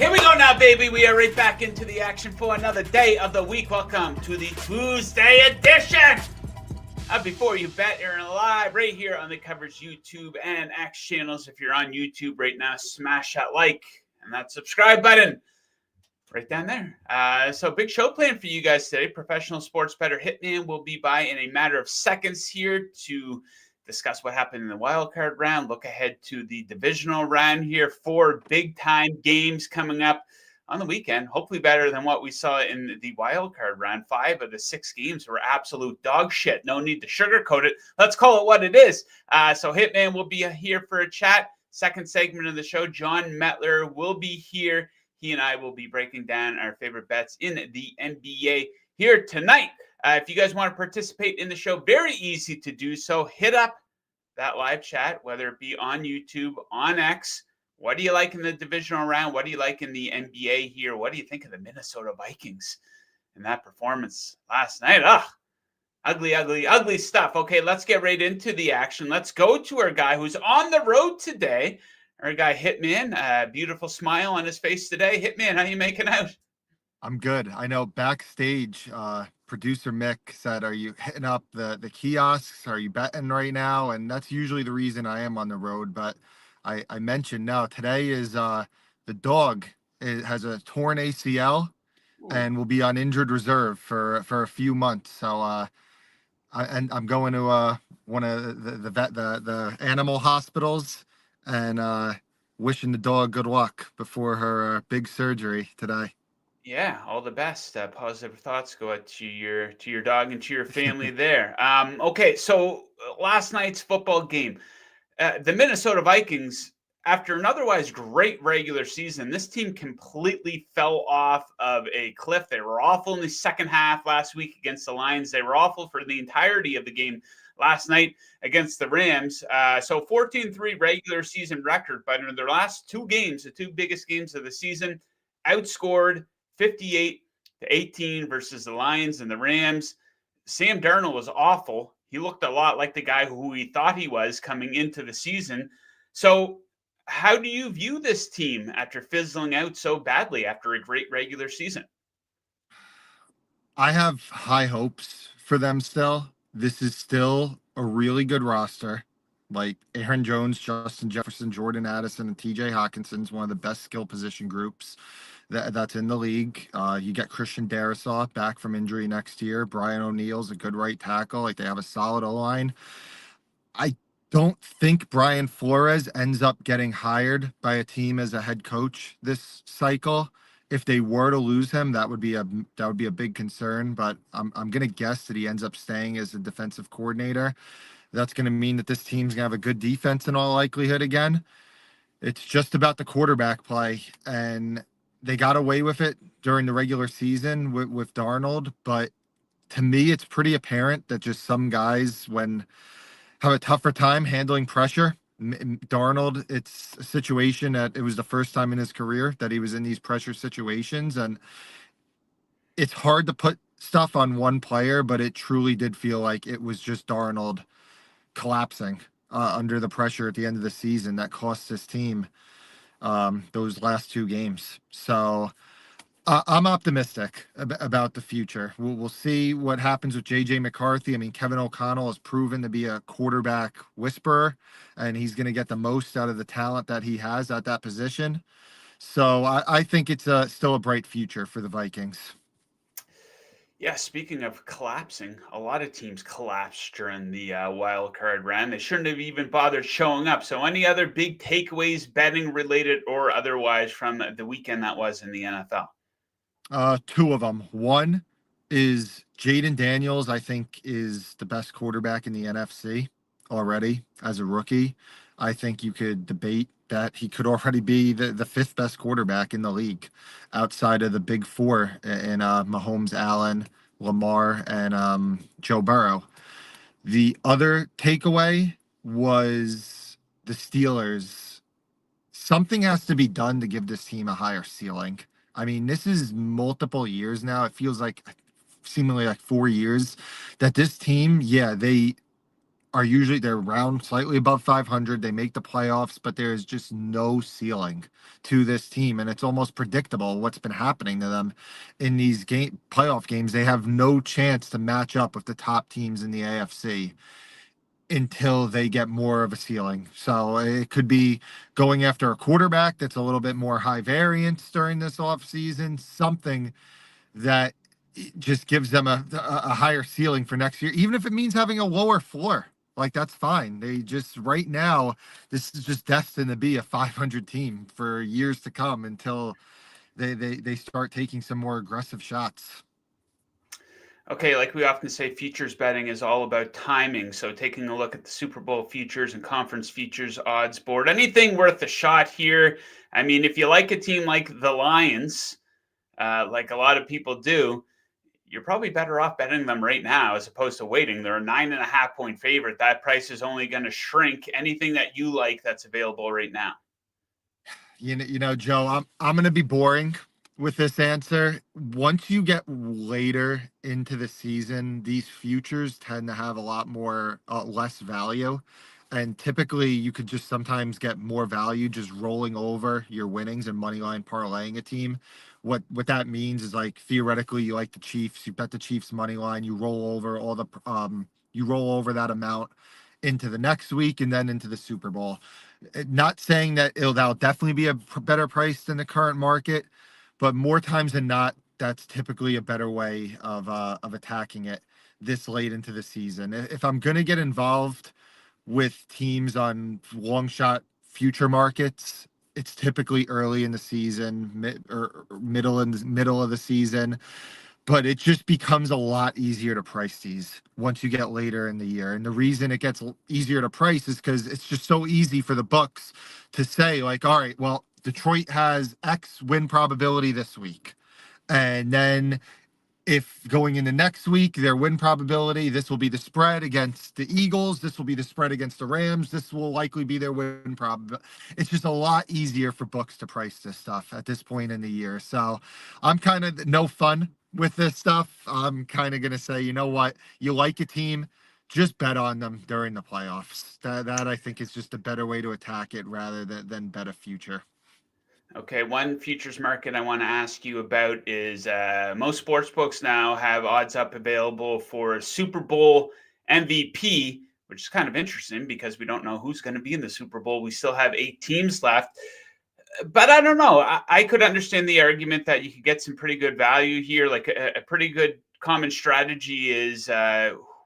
Here we go now, baby. We are right back into the action for another day of the week. Welcome to the Tuesday edition. Before you bet, you're live right here on the Coverage YouTube and X channels. If you're on YouTube right now, smash that like and that subscribe button right down there. So big show planned for you guys today. Professional sports bettor Hitman will be by in a matter of seconds here to discuss what happened in the wild card round, look ahead to the divisional round here. 4 big-time games coming up on the weekend, hopefully better than what we saw in the wild card round. 5 of the 6 games were absolute dog shit. No need to sugarcoat it. Let's call it what it is. So Hitman will be here for a chat. Second segment of the show, Jon Metler will be here. He and I will be breaking down our favorite bets in the NBA here tonight. If you guys want to participate in the show, very easy to do so. Hit up that live chat, whether it be on YouTube, on X. What do you like in the divisional round? What do you like in the NBA here? What do you think of the Minnesota Vikings and that performance last night? Ugly stuff. Okay, let's get right into the action. Let's go to our guy who's on the road today. Our guy Hitman, beautiful smile on his face today. Hitman, how you making out? I'm good. I know backstage, producer Mick said, are you hitting up the kiosks? Are you betting right now? And that's usually the reason I am on the road. But I mentioned no, today is the dog has a torn ACL and will be on injured reserve for a few months. So I'm going to one of the animal hospitals and wishing the dog good luck before her big surgery today. Yeah, all the best. Positive thoughts go out to your dog and to your family there. Okay, so last night's football game, the Minnesota Vikings, after an otherwise great regular season, this team completely fell off of a cliff. They were awful in the second half last week against the Lions. They were awful for the entirety of the game last night against the Rams. So 14-3 regular season record, but in their last 2 games, the 2 biggest games of the season, outscored 58-18 versus the Lions and the Rams. Sam Darnold was awful. He looked a lot like the guy who he thought he was coming into the season. So how do you view this team after fizzling out so badly after a great regular season? I have high hopes for them still. This is still a really good roster. Like Aaron Jones, Justin Jefferson, Jordan Addison, and TJ Hawkinson's one of the best skill position groups that's in the league. You get Christian Darrisaw back from injury next year. Brian O'Neill's a good right tackle. Like they have a solid O-line. I don't think Brian Flores ends up getting hired by a team as a head coach this cycle. If they were to lose him, that would be a big concern. But I'm gonna guess that he ends up staying as a defensive coordinator. That's gonna mean that this team's gonna have a good defense in all likelihood again. It's just about the quarterback play, and they got away with it during the regular season with Darnold. But to me, it's pretty apparent that just some guys have a tougher time handling pressure. Darnold, it's a situation that it was the first time in his career that he was in these pressure situations. And it's hard to put stuff on one player, but it truly did feel like it was just Darnold collapsing under the pressure at the end of the season that cost this team those last 2 games. So I'm optimistic about the future. We'll see what happens with J.J. McCarthy. I mean, Kevin O'Connell has proven to be a quarterback whisperer, and he's going to get the most out of the talent that he has at that position. So I think it's still a bright future for the Vikings. Yeah, speaking of collapsing, a lot of teams collapsed during the wild card round. They shouldn't have even bothered showing up. So any other big takeaways, betting related or otherwise, from the weekend that was in the NFL? 2 of them. One is Jaden Daniels, I think, is the best quarterback in the NFC already as a rookie. I think you could debate that he could already be the 5th best quarterback in the league outside of the big 4 in Mahomes, Allen, Lamar, and Joe Burrow. The other takeaway was the Steelers. Something has to be done to give this team a higher ceiling. I mean, this is multiple years now. It feels like seemingly like 4 years that this team, yeah, they are usually they're around slightly above 500. They make the playoffs, but there's just no ceiling to this team, and it's almost predictable what's been happening to them in these playoff games. They have no chance to match up with the top teams in the AFC until they get more of a ceiling. So it could be going after a quarterback that's a little bit more high variance during this offseason, something that just gives them a higher ceiling for next year, even if it means having a lower floor. Like, that's fine. They just, right now, this is just destined to be a 500 team for years to come until they start taking some more aggressive shots. Okay, like we often say, futures betting is all about timing. So taking a look at the Super Bowl futures and conference futures odds board, anything worth a shot here. I mean, if you like a team like the Lions, like a lot of people do, you're probably better off betting them right now as opposed to waiting. They're a 9.5 point favorite. That price is only going to shrink. Anything that you like that's available right now? Joe, I'm going to be boring with this answer. Once you get later into the season, these futures tend to have a lot more less value, and typically you could just sometimes get more value just rolling over your winnings and money line parlaying a team. What that means is, like, theoretically you like the Chiefs, you bet the Chiefs money line, you roll over that amount into the next week and then into the Super Bowl. Not saying that that'll definitely be a better price than the current market, but more times than not, that's typically a better way of attacking it this late into the season. If I'm gonna get involved with teams on long shot future markets, it's typically early in the season, or middle of the season, but it just becomes a lot easier to price these once you get later in the year. And the reason it gets easier to price is because it's just so easy for the books to say, like, all right, well, Detroit has X win probability this week. And then if going into next week, their win probability, this will be the spread against the Eagles, this will be the spread against the Rams, this will likely be their win probability. It's just a lot easier for books to price this stuff at this point in the year. So I'm kind of no fun with this stuff. I'm kind of going to say, you know what? You like a team, just bet on them during the playoffs. That I think is just a better way to attack it rather than bet a future. Okay, one futures market I want to ask you about is most sports books now have odds up available for a Super Bowl MVP, which is kind of interesting because we don't know who's going to be in the Super Bowl. We still have 8 teams left. But I don't know. I could understand the argument that you could get some pretty good value here. Like a pretty good common strategy is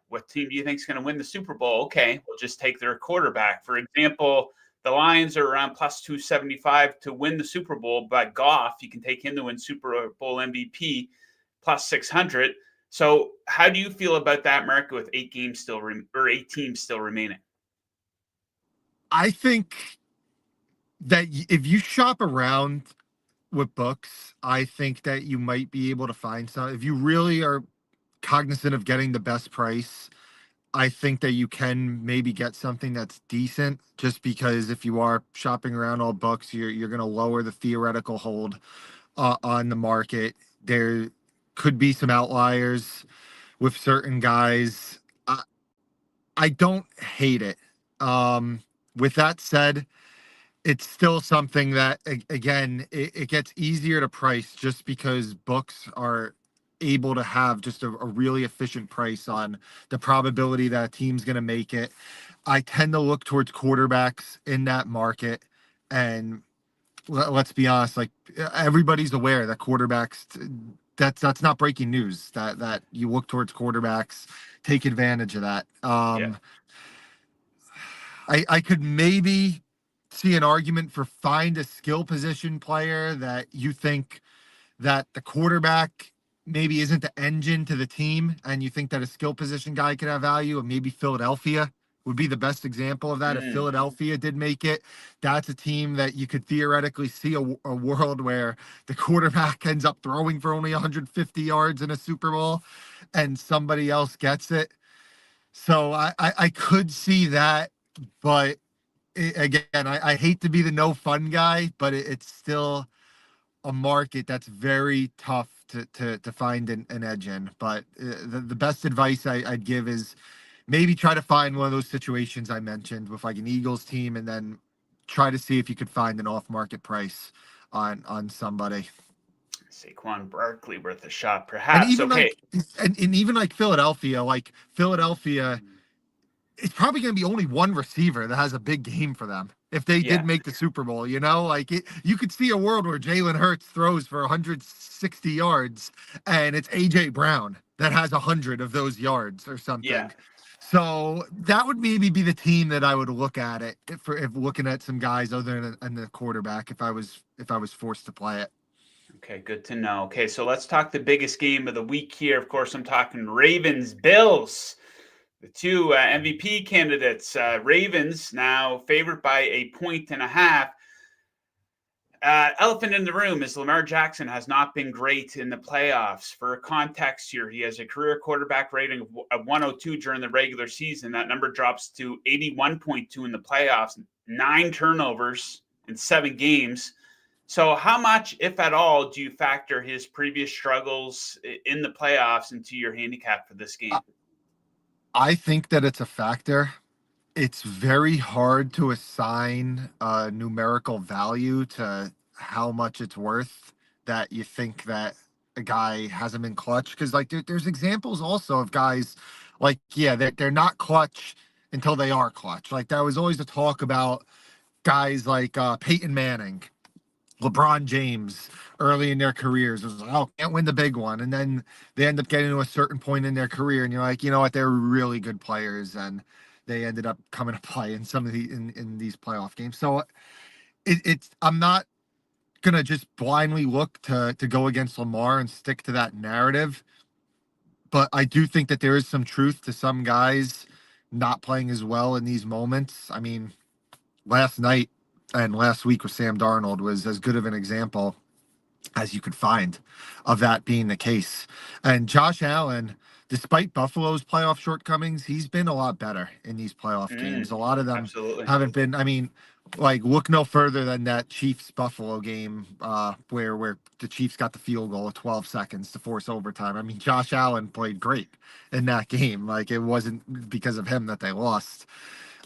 what team do you think is going to win the Super Bowl? Okay, we'll just take their quarterback. For example, the Lions are around plus 275 to win the Super Bowl, but Goff, you can take him to win Super Bowl MVP plus 600. So how do you feel about that market with 8 teams still remaining? I think that if you shop around with books, I think that you might be able to find some. If you really are cognizant of getting the best price, I think that you can maybe get something that's decent, just because if you are shopping around all books, you're going to lower the theoretical hold on the market. There could be some outliers with certain guys. I don't hate it. With that said, it's still something that, again, it gets easier to price just because books are able to have just a really efficient price on the probability that a team's going to make it. I tend to look towards quarterbacks in that market, and let's be honest, like, everybody's aware that quarterbacks, that's not breaking news, that you look towards quarterbacks, take advantage of that. Yeah. I could maybe see an argument for find a skill position player that you think that the quarterback maybe isn't the engine to the team, and you think that a skill position guy could have value, and maybe Philadelphia would be the best example of that. If Mm. Philadelphia did make it, that's a team that you could theoretically see a world where the quarterback ends up throwing for only 150 yards in a Super Bowl and somebody else gets it. So I could see that, but again, I hate to be the no fun guy, but it's still a market that's very tough to find an edge in. But the best advice I'd give is maybe try to find one of those situations I mentioned with like an Eagles team, and then try to see if you could find an off-market price on somebody. Saquon Barkley worth a shot, And perhaps. even Okay. like and even like Philadelphia, it's probably going to be only one receiver that has a big game for them if they did Yeah. make the Super Bowl. You could see a world where Jalen Hurts throws for 160 yards, and it's AJ Brown that has 100 of those yards or Yeah. something. So that would maybe be the team that I would look at it if looking at some guys other than the quarterback if I was forced to play it. Okay, good to know. Okay, so let's talk the biggest game of the week here. Of course, I'm talking Ravens Bills, the two MVP candidates. Ravens now favored by 1.5 points. Elephant in the room is Lamar Jackson has not been great in the playoffs. For context here, he has a career quarterback rating of 102 during the regular season. That number drops to 81.2 in the playoffs. 9 turnovers in 7 games. So, how much, if at all, do you factor his previous struggles in the playoffs into your handicap for this game? I think that it's a factor. It's very hard to assign a numerical value to how much it's worth that you think that a guy hasn't been clutch. Because like there's examples also of guys like they're not clutch until they are clutch. Like there was always a talk about guys like Peyton Manning, LeBron James early in their careers. It was like, oh, can't win the big one. And then they end up getting to a certain point in their career, and you're like, you know what, they're really good players, and they ended up coming to play in some of in these playoff games. So it's I'm not gonna just blindly look to go against Lamar and stick to that narrative. But I do think that there is some truth to some guys not playing as well in these moments. I mean, last night and last week with Sam Darnold was as good of an example as you could find of that being the case. And Josh Allen, despite Buffalo's playoff shortcomings, he's been a lot better in these playoff games. A lot of them Absolutely. haven't been. I mean, like look no further than that Chiefs Buffalo game where the Chiefs got the field goal at 12 seconds to force overtime. I mean, Josh Allen played great in that game. Like it wasn't because of him that they lost.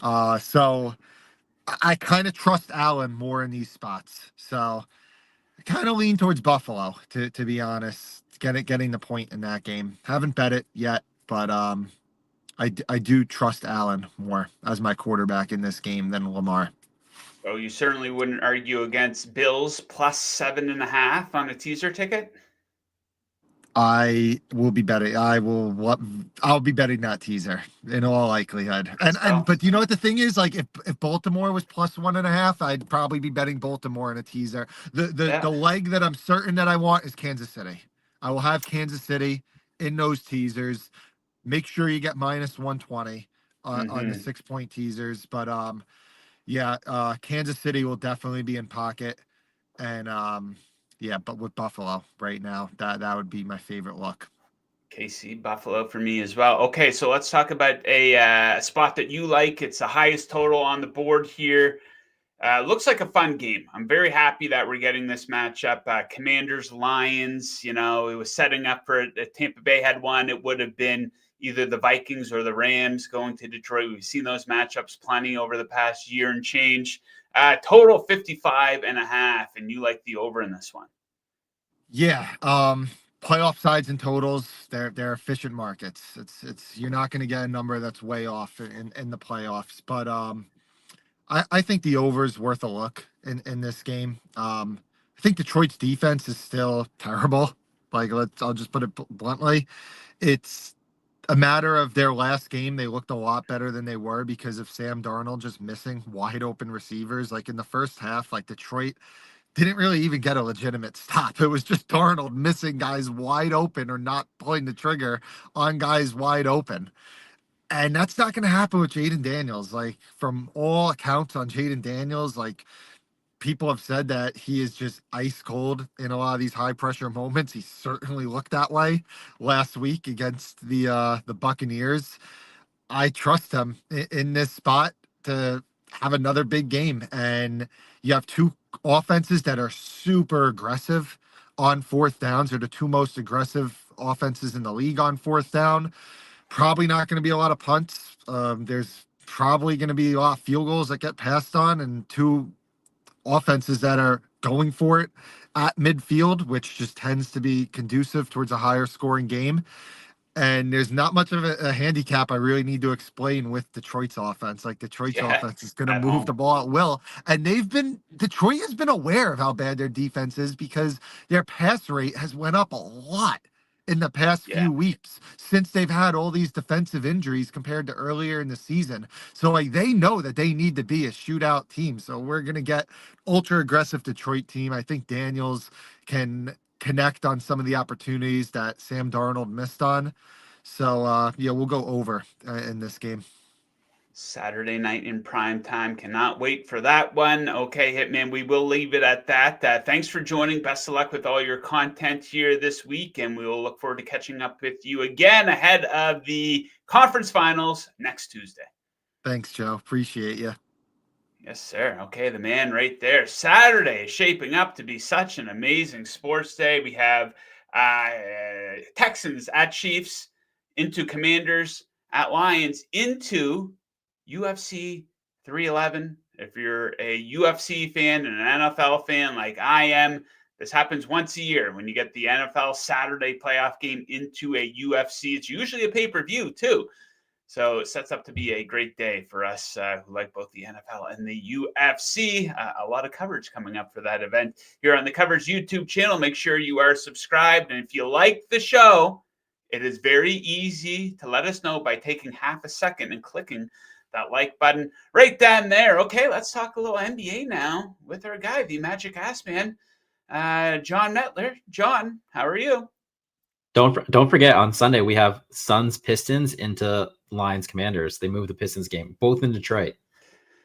So I kind of trust Allen more in these spots. So I kind of lean towards Buffalo to be honest. Getting the point in that game. Haven't bet it yet, but I do trust Allen more as my quarterback in this game than Lamar. Oh, you certainly wouldn't argue against Bills plus 7.5 on a teaser ticket. I will be betting. I'll be betting that teaser in all likelihood. Let's go. But you know what the thing is? Like if Baltimore was plus 1.5, I'd probably be betting Baltimore in a teaser. The Yeah. leg that I'm certain that I want is Kansas City. I will have Kansas City in those teasers. Make sure you get minus 120 on the Mm-hmm. 6 point teasers. But Kansas City will definitely be in pocket. And yeah, but with Buffalo right now, that would be my favorite look. KC Buffalo for me as well. Okay, so let's talk about a spot that you like. It's the highest total on the board here. Looks like a fun game. I'm very happy that we're getting this matchup. Commanders Lions. You know, it was setting up for Tampa Bay had won. It would have been either the Vikings or the Rams going to Detroit. We've seen those matchups plenty over the past year and change. Total 55.5, and you like the over in this one. Yeah, playoff sides and totals, they're efficient markets. It's you're not going to get a number that's way off in the playoffs, but I think the over is worth a look in this game. I think Detroit's defense is still terrible. Like I'll just put it bluntly. It's a matter of their last game. They looked a lot better than they were because of Sam Darnold just missing wide open receivers. Like in the first half, like Detroit didn't really even get a legitimate stop. It was just Darnold missing guys wide open or not pulling the trigger on guys wide open. And that's not going to happen with Jaden Daniels. Like from all accounts on Jaden Daniels, like people have said that he is just ice cold in a lot of these high pressure moments. He certainly looked that way last week against the Buccaneers. I trust him in this spot to have another big game. And you have two offenses that are super aggressive on fourth downs. They're the two most aggressive offenses in the league on fourth down. Probably not going to be a lot of punts There's probably going to be a lot of field goals that get passed on, and two offenses that are going for it at midfield, which just tends to be conducive towards a higher scoring game. And there's not much of a handicap I really need to explain with Detroit's offense. Like Detroit's Yeah, offense is going to at move home. the ball at will. And Detroit has been aware of how bad their defense is because their pass rate has went up a lot in the past Yeah. few weeks since they've had all these defensive injuries compared to earlier in the season. So like they know that they need to be a shootout team. So we're going to get ultra aggressive Detroit team. I think Daniels can connect on some of the opportunities that Sam Darnold missed on. So yeah, we'll go over in this game. Saturday night in prime time. Cannot wait for that one. Okay, Hitman, we will leave it at that. Thanks for joining. Best of luck with all your content here this week, and we will look forward to catching up with you again ahead of the conference finals next Tuesday. Thanks, Joe. Appreciate you. Yes, sir. Okay, the man right there. Saturday is shaping up to be such an amazing sports day. We have Texans at Chiefs, into Commanders at Lions, into UFC 311. If you're a UFC fan and an NFL fan like I am, this happens once a year when you get the NFL Saturday playoff game into a UFC. It's usually a pay-per-view too. So it sets up to be a great day for us who like both the NFL and the UFC. A lot of coverage coming up for that event here on the Coverage YouTube channel. Make sure you are subscribed. And if you like the show, it is very easy to let us know by taking half a second and clicking that like button right down there. Okay, let's talk a little NBA now with our guy, the Magic Ass Man, Jon Metler. Jon, how are you? Don't forget, on Sunday we have Suns Pistons into Lions Commanders. They moved the Pistons game, both in Detroit.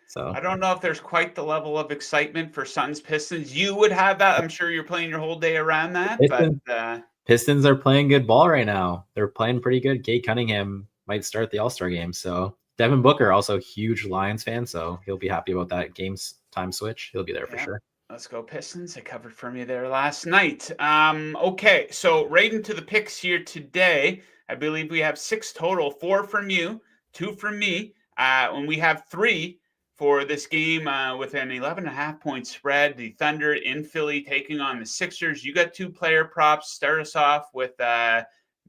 So I don't know if there's quite the level of excitement for Suns Pistons. You would have that. I'm sure you're playing your whole day around that. Pistons are playing good ball right now. They're playing pretty good. Kate Cunningham might start the All-Star game. So Devin Booker, also a huge Lions fan, so he'll be happy about that game's time switch. He'll be there for sure. Let's go Pistons. I covered from you there last night. Okay, so right into the picks here today. I believe we have 6 total, 4 from you, 2 from me. And we have 3 for this game with an 11.5 point spread. The Thunder in Philly taking on the Sixers. You got 2 player props. Start us off with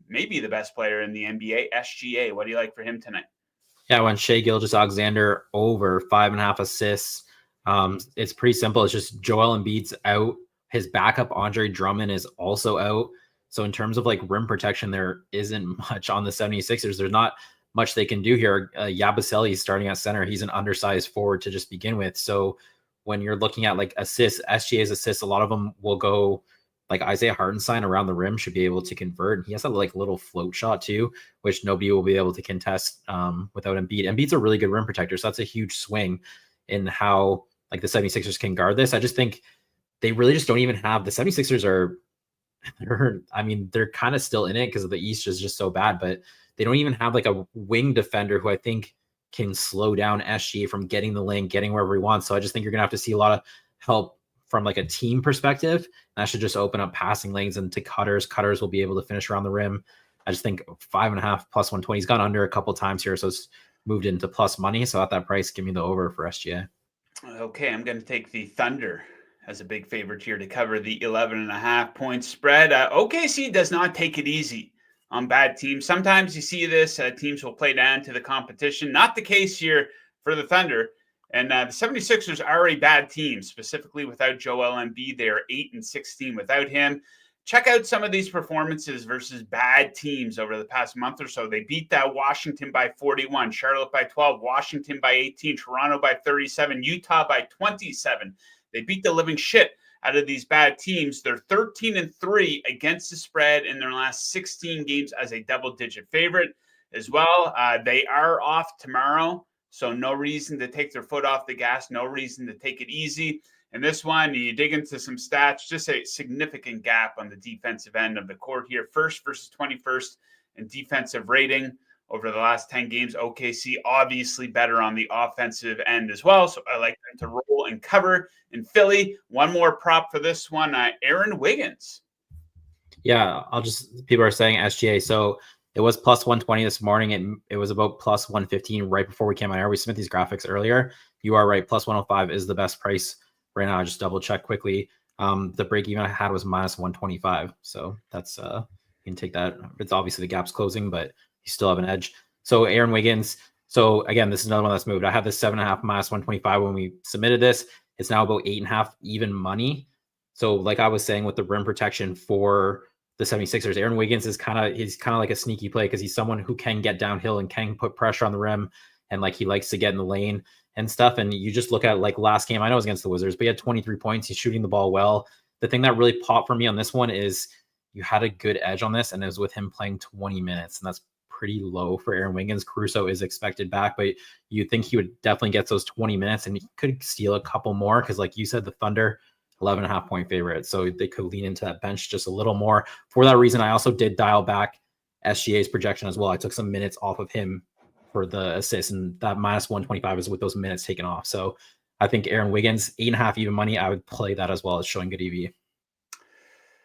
maybe the best player in the NBA, SGA. What do you like for him tonight? Yeah, I went Shai Gilgeous-Alexander over 5.5 assists. It's pretty simple. It's just Joel Embiid's out. His backup, Andre Drummond, is also out. So in terms of like rim protection, there isn't much on the 76ers. There's not much they can do here. Yabusele is starting at center. He's an undersized forward to just begin with. So when you're looking at like assists, SGA's assists, a lot of them will go like Isaiah Hartenstein around the rim should be able to convert. He has a like little float shot too, which nobody will be able to contest without Embiid. Embiid's a really good rim protector. So that's a huge swing in how like the 76ers can guard this. I just think they really just don't even have the 76ers they're kind of still in it because the East is just so bad, but they don't even have like a wing defender who I think can slow down SGA from getting the lane, getting wherever he wants. So I just think you're going to have to see a lot of help from like a team perspective. And that should just open up passing lanes and to Cutters. Cutters will be able to finish around the rim. I just think 5.5 plus 120. He's gone under a couple times here, so it's moved into plus money. So at that price, give me the over for SGA. Okay, I'm going to take the Thunder as a big favorite here to cover the 11.5 point spread. OKC does not take it easy on bad teams. Sometimes you see this, teams will play down to the competition. Not the case here for the Thunder. And the 76ers are a bad team, specifically without Joel Embiid. They are 8-16 without him. Check out some of these performances versus bad teams over the past month or so. They beat that Washington by 41, Charlotte by 12, Washington by 18, Toronto by 37, Utah by 27. They beat the living shit out of these bad teams. They're 13-3 against the spread in their last 16 games as a double-digit favorite as well. They are off tomorrow, so no reason to take their foot off the gas, no reason to take it easy. And this one, you dig into some stats, just a significant gap on the defensive end of the court here. First versus 21st in defensive rating over the last 10 games. OKC obviously better on the offensive end as well. So I like them to roll and cover in Philly. One more prop for this one, Aaron Wiggins. Yeah, people are saying SGA. So It was plus 120 this morning, and it was about plus 115 right before we came on air. We submitted these graphics earlier. You are right. Plus 105 is the best price right now. I just double check quickly. The break even I had was minus 125. So that's you can take that. It's obviously the gap's closing, but you still have an edge. So Aaron Wiggins. So again, this is another one that's moved. I had this 7.5 minus 125 when we submitted this. It's now about 8.5 even money. So like I was saying with the rim protection for the 76ers, Aaron Wiggins is kind of like a sneaky play because he's someone who can get downhill and can put pressure on the rim, and like he likes to get in the lane and stuff. And you just look at like last game, I know it was against the Wizards, but he had 23 points. He's shooting the ball well. The thing that really popped for me on this one is you had a good edge on this, and it was with him playing 20 minutes, and that's pretty low for Aaron Wiggins. Caruso is expected back, but you think he would definitely get those 20 minutes, and he could steal a couple more because, like you said, the Thunder 11.5 point favorite. So they could lean into that bench just a little more. For that reason, I also did dial back SGA's projection as well. I took some minutes off of him for the assist, and that minus 125 is with those minutes taken off. So I think Aaron Wiggins, 8.5 even money, I would play that as well as showing good EV.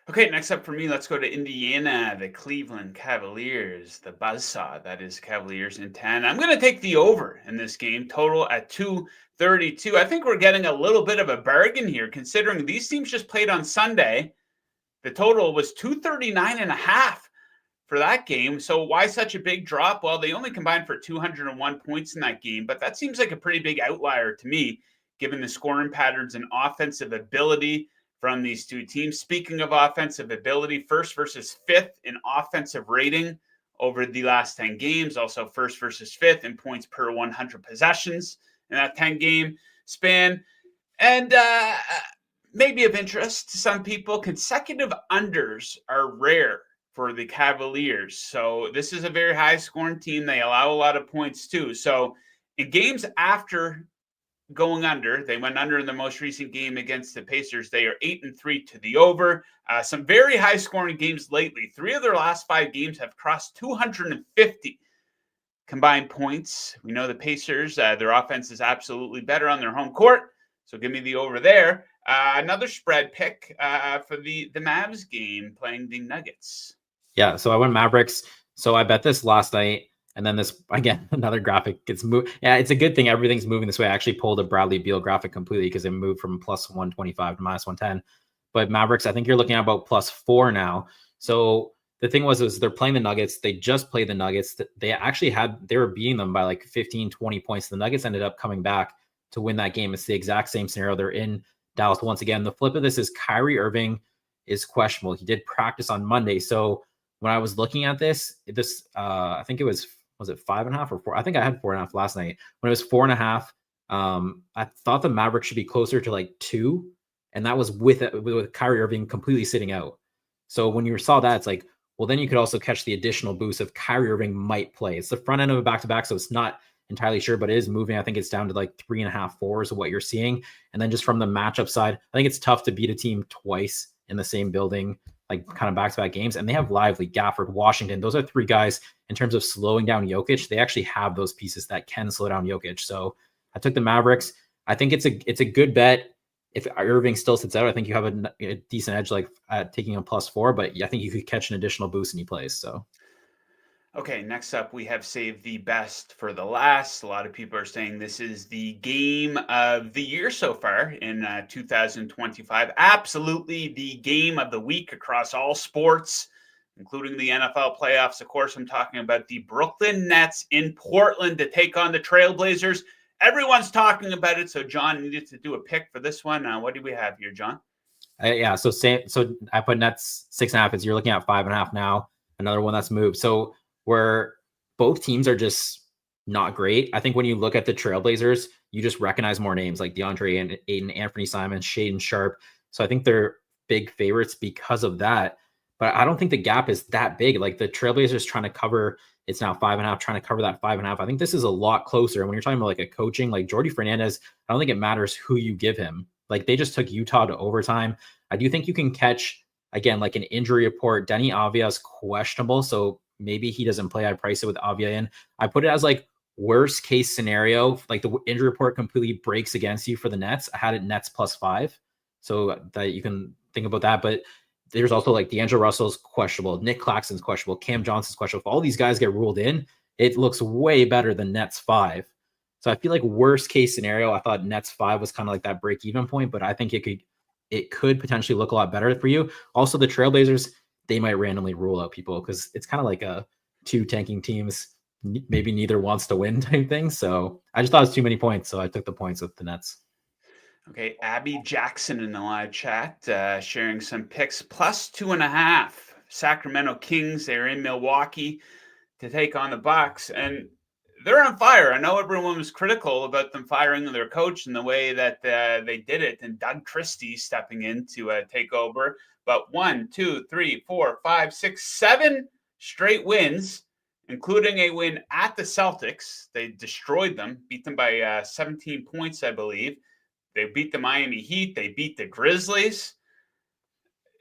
Okay, next up for me, let's go to Indiana, the Cleveland Cavaliers, the buzzsaw that is Cavaliers in 10. I'm going to take the over in this game, total at 232. I think we're getting a little bit of a bargain here, considering these teams just played on Sunday. The total was 239.5 for that game. So why such a big drop? Well, they only combined for 201 points in that game, but that seems like a pretty big outlier to me, given the scoring patterns and offensive ability from these two teams. Speaking of offensive ability, first versus fifth in offensive rating over the last 10 games. Also first versus fifth in points per 100 possessions in that 10-game span. And maybe of interest to some people, consecutive unders are rare for the Cavaliers. So this is a very high-scoring team. They allow a lot of points too. So in games after going under, they went under in the most recent game against the Pacers. They are 8-3 to the over. Some very high scoring games lately. 3 of their last 5 games have crossed 250 combined points. We know the Pacers, their offense is absolutely better on their home court. So give me the over there. Another spread pick for the Mavs game playing the Nuggets. Yeah, so I went Mavericks. So I bet this last night. And then this, again, another graphic gets moved. Yeah, it's a good thing everything's moving this way. I actually pulled a Bradley Beal graphic completely because it moved from plus 125 to minus 110. But Mavericks, I think you're looking at about plus 4 now. So the thing was they're playing the Nuggets. They just played the Nuggets. They were beating them by like 15, 20 points. The Nuggets ended up coming back to win that game. It's the exact same scenario. They're in Dallas once again. The flip of this is Kyrie Irving is questionable. He did practice on Monday. So when I was looking at this, I think it was it 5.5 or 4? I think I had 4.5 last night. When it was 4.5, I thought the Mavericks should be closer to like 2, and that was with Kyrie Irving completely sitting out. So when you saw that, it's like, well, then you could also catch the additional boost if Kyrie Irving might play. It's the front end of a back-to-back, so it's not entirely sure, but it is moving. I think it's down to like 3.5, 4 is what you're seeing. And then just from the matchup side, I think it's tough to beat a team twice in the same building, like kind of back-to-back games. And they have Lively, Gafford, Washington. Those are 3 guys in terms of slowing down Jokic. They actually have those pieces that can slow down Jokic. So I took the Mavericks. I think it's a good bet. If Irving still sits out, I think you have a decent edge, like taking a plus 4, but I think you could catch an additional boost and he plays. So. Okay, next up, we have saved the best for the last. A lot of people are saying this is the game of the year so far in 2025. Absolutely the game of the week across all sports, including the NFL playoffs. Of course, I'm talking about the Brooklyn Nets in Portland to take on the Trailblazers. Everyone's talking about it, so John needed to do a pick for this one. What do we have here, John? Yeah, so I put Nets 6.5. You're looking at 5.5 now. Another one that's moved. So where both teams are just not great. I think when you look at the Trailblazers, you just recognize more names like DeAndre and Aiden, Anthony Simons, Shaden Sharp. So I think they're big favorites because of that. But I don't think the gap is that big. Like the Trailblazers trying to cover, it's now 5.5, trying to cover that 5.5. I think this is a lot closer. And when you're talking about like a coaching, like Jordy Fernandez, I don't think it matters who you give him. Like they just took Utah to overtime. I do think you can catch, again, like an injury report. Denny Avdia is questionable. So maybe he doesn't play. I price it with Avdia in. I put it as like worst case scenario. Like the injury report completely breaks against you for the Nets. I had it Nets plus 5. So that you can think about that. But there's also like D'Angelo Russell's questionable, Nick Claxton's questionable, Cam Johnson's questionable. If all these guys get ruled in, it looks way better than Nets 5. So I feel like worst case scenario, I thought Nets 5 was kind of like that break even point, but I think it could potentially look a lot better for you. Also, the Trailblazers, they might randomly rule out people because it's kind of like a 2 tanking teams, maybe neither wants to win type thing. So I just thought it was too many points, so I took the points with the Nets. Okay, Abby Jackson in the live chat sharing some picks plus 2.5. Sacramento Kings, they're in Milwaukee to take on the Bucks, and they're on fire. I know everyone was critical about them firing their coach and the way that they did it, and Doug Christie stepping in to take over. But 1, 2, 3, 4, 5, 6, 7 straight wins, including a win at the Celtics. They destroyed them, beat them by 17 points, I believe. They beat the Miami Heat. They beat the Grizzlies.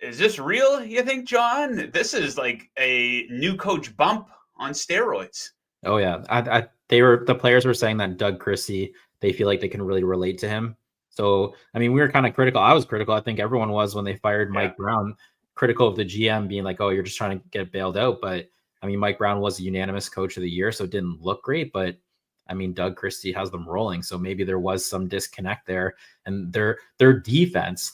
Is this real, you think, John? This is like a new coach bump on steroids. Oh yeah, the players were saying that Doug Christie, they feel like they can really relate to him. So I mean, we were kind of critical. I was critical. I think everyone was when they fired Mike Brown, critical of the GM being like, "Oh, you're just trying to get bailed out." But I mean, Mike Brown was a unanimous coach of the year, so it didn't look great. But I mean, Doug Christie has them rolling, so maybe there was some disconnect there. And their defense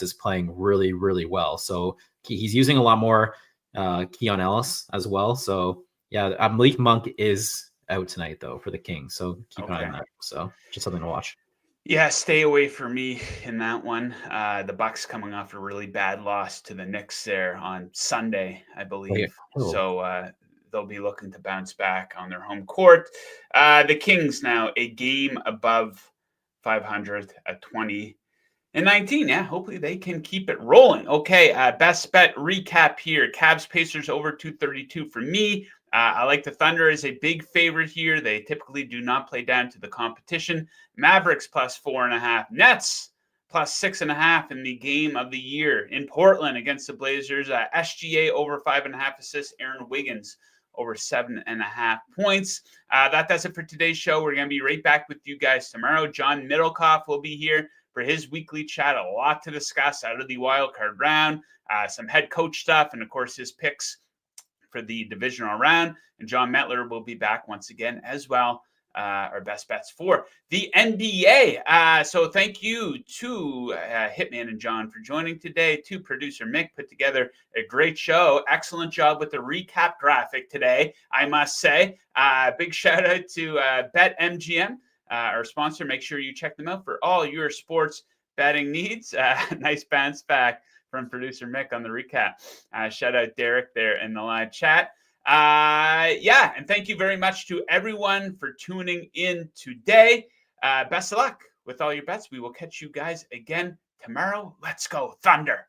is playing really, really well. So he's using a lot more Keon Ellis as well. So yeah, Malik Monk is out tonight though for the Kings, so keep an eye on that. So just something to watch. Yeah, stay away from me in that one. The Bucks coming off a really bad loss to the Knicks there on Sunday, I believe. So they'll be looking to bounce back on their home court. The Kings now a game above 500 at 20 and 19. Yeah, hopefully they can keep it rolling. Okay, best bet recap here. Cavs Pacers over 232 for me. I like the Thunder as a big favorite here. They typically do not play down to the competition. Mavericks plus 4.5. Nets plus 6.5 in the game of the year in Portland against the Blazers. SGA over 5.5 assists. Aaron Wiggins over 7.5 points. That does it for today's show. We're going to be right back with you guys tomorrow. John Middlecoff will be here for his weekly chat. A lot to discuss out of the wildcard round, some head coach stuff, and of course his picks for the divisional round. And Jon Metler will be back once again as well. Our best bets for the NBA. So thank you to Hitman and John for joining today. To producer Mick, put together a great show. Excellent job with the recap graphic today, I must say. Big shout out to BetMGM, our sponsor. Make sure you check them out for all your sports betting needs. Nice bounce back from producer Mick on the recap. Shout out Derek there in the live chat. And thank you very much to everyone for tuning in today. Best of luck with all your bets. We will catch you guys again tomorrow. Let's go Thunder.